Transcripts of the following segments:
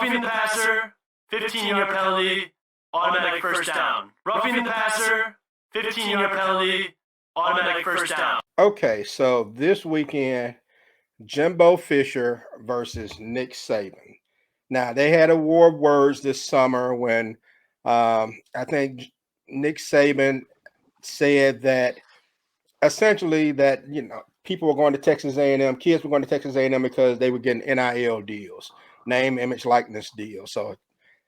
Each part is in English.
Roughing the passer, 15-yard penalty, automatic first down. Roughing the passer, 15-yard penalty, automatic first down. Okay, so this weekend, Jimbo Fisher versus Nick Saban. Now, they had a war of words this summer when I think Nick Saban said that essentially that, people were going to Texas A&M, kids were going to Texas A&M because they were getting NIL deals, name, image, likeness deals. So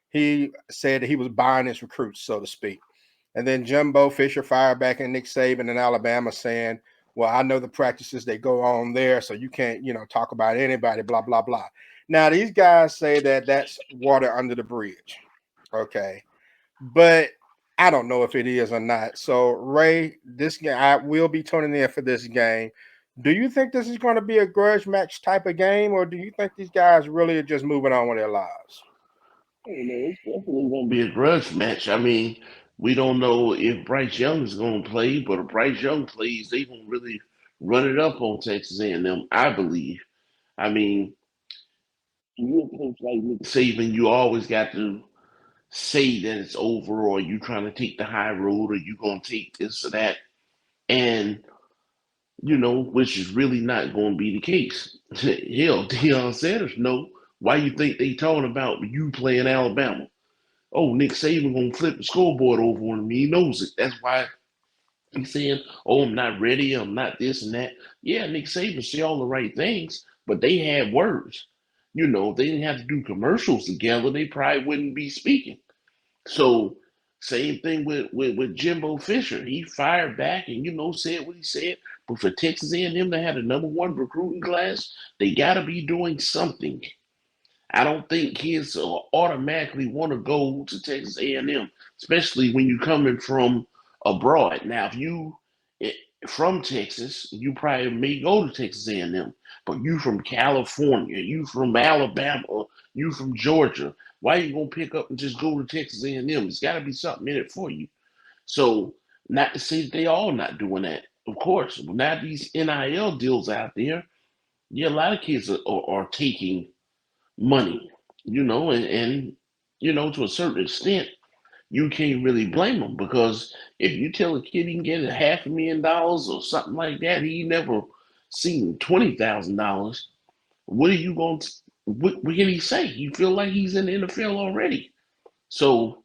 he said that he was buying his recruits, so to speak. And then Jimbo Fisher fired back at Nick Saban in Alabama saying, well, I know the practices that go on there, so you can't, talk about anybody, blah, blah, blah. Now, these guys say that that's water under the bridge. Okay. But I don't know if it is or not. So, Ray, this game, I will be tuning in for this game. Do you think this is going to be a grudge match type of game, or do you think these guys really are just moving on with their lives? It's definitely going to be a grudge match. I mean, we don't know if Bryce Young is going to play, but if Bryce Young plays, they going to really run it up on Texas A&M, I believe. I mean, you a coach like Nick Saban, you always got to say that it's over, or you trying to take the high road, or you going to take this or that. And, which is really not going to be the case. Hell, Deion Sanders know. Why you think they talking about you playing Alabama? Oh, Nick Saban gonna flip the scoreboard over on him. He knows it. That's why he's saying, "Oh, I'm not ready. I'm not this and that." Yeah, Nick Saban say all the right things, but they had words. They didn't have to do commercials together. They probably wouldn't be speaking. So, same thing with Jimbo Fisher. He fired back and said what he said. But for Texas A&M to have the #1 recruiting class, they got to be doing something. I don't think kids automatically want to go to Texas A&M, especially when you're coming from abroad. Now, if you from Texas, you probably may go to Texas A&M, but you from California, you from Alabama, you from Georgia, why you gonna pick up and just go to Texas A&M? There's got to be something in it for you. So, not to say that they all not doing that. Of course, now these NIL deals out there, yeah, a lot of kids are taking money, and to a certain extent, you can't really blame them, because if you tell a kid he can get $500,000 or something like that, he never seen $20,000. What are you going to? What can he say? He feel like he's in the NFL already, so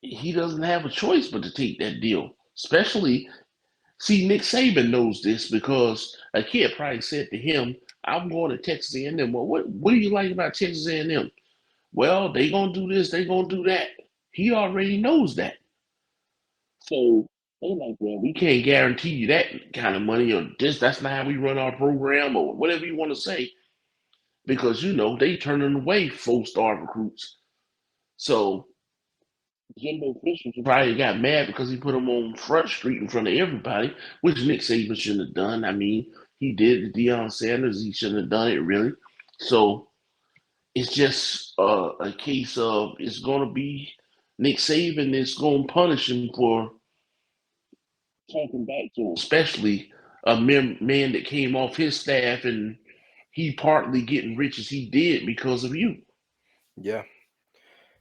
he doesn't have a choice but to take that deal. Especially, see, Nick Saban knows this because a kid probably said to him, I'm going to Texas A&M. Well, what do you like about Texas A&M? Well, they going to do this, they going to do that. He already knows that. So they like, well, we can't guarantee you that kind of money, or that's not how we run our program, or whatever you want to say. Because, they turning away 4-star recruits. So Jimbo Fisher probably got mad because he put him on Front Street in front of everybody, which Nick Saban shouldn't have done. I mean, he did to Deion Sanders. He shouldn't have done it, really. So it's just a case of it's going to be Nick Saban that's going to punish him for talking back to him, especially a man that came off his staff and he partly getting rich as he did because of you. Yeah.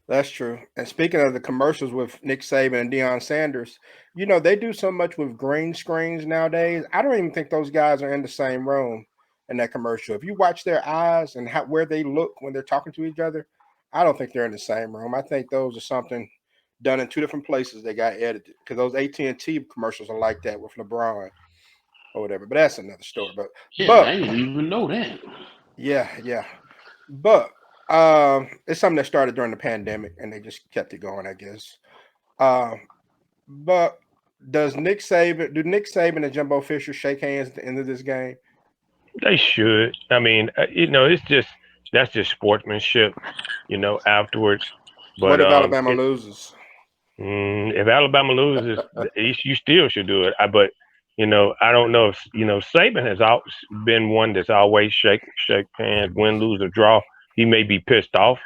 That's true. And speaking of the commercials with Nick Saban and Deion Sanders, they do so much with green screens nowadays. I don't even think those guys are in the same room in that commercial. If you watch their eyes and where they look when they're talking to each other, I don't think they're in the same room. I think those are something done in two different places. They got edited because those AT&T commercials are like that with LeBron or whatever. But that's another story. But I didn't even know that. Yeah. But it's something that started during the pandemic, and they just kept it going, I guess. But do Nick Saban and Jimbo Fisher shake hands at the end of this game? They should. I mean, that's just sportsmanship, afterwards. But what if Alabama loses? If Alabama loses, you still should do it. But I don't know if Saban has been one that's always shake hands, win, lose, or draw. He may be pissed off,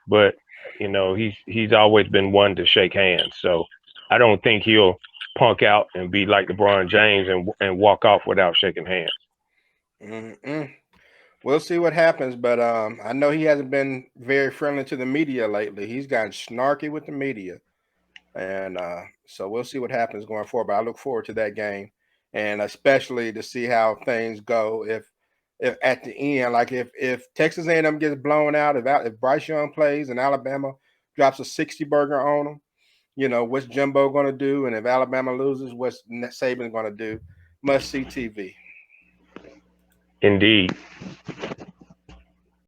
but he's always been one to shake hands. So I don't think he'll punk out and be like LeBron James and walk off without shaking hands. Mm-mm. we'll see what happens. But I know he hasn't been very friendly to the media lately. He's gotten snarky with the media, and so we'll see what happens going forward. But I look forward to that game, and especially to see how things go. If at the end, like if Texas A&M gets blown out, if Bryce Young plays and Alabama drops a 60 burger on them, you know, what's Jimbo going to do? And if Alabama loses, what's Saban going to do? Must see TV. Indeed.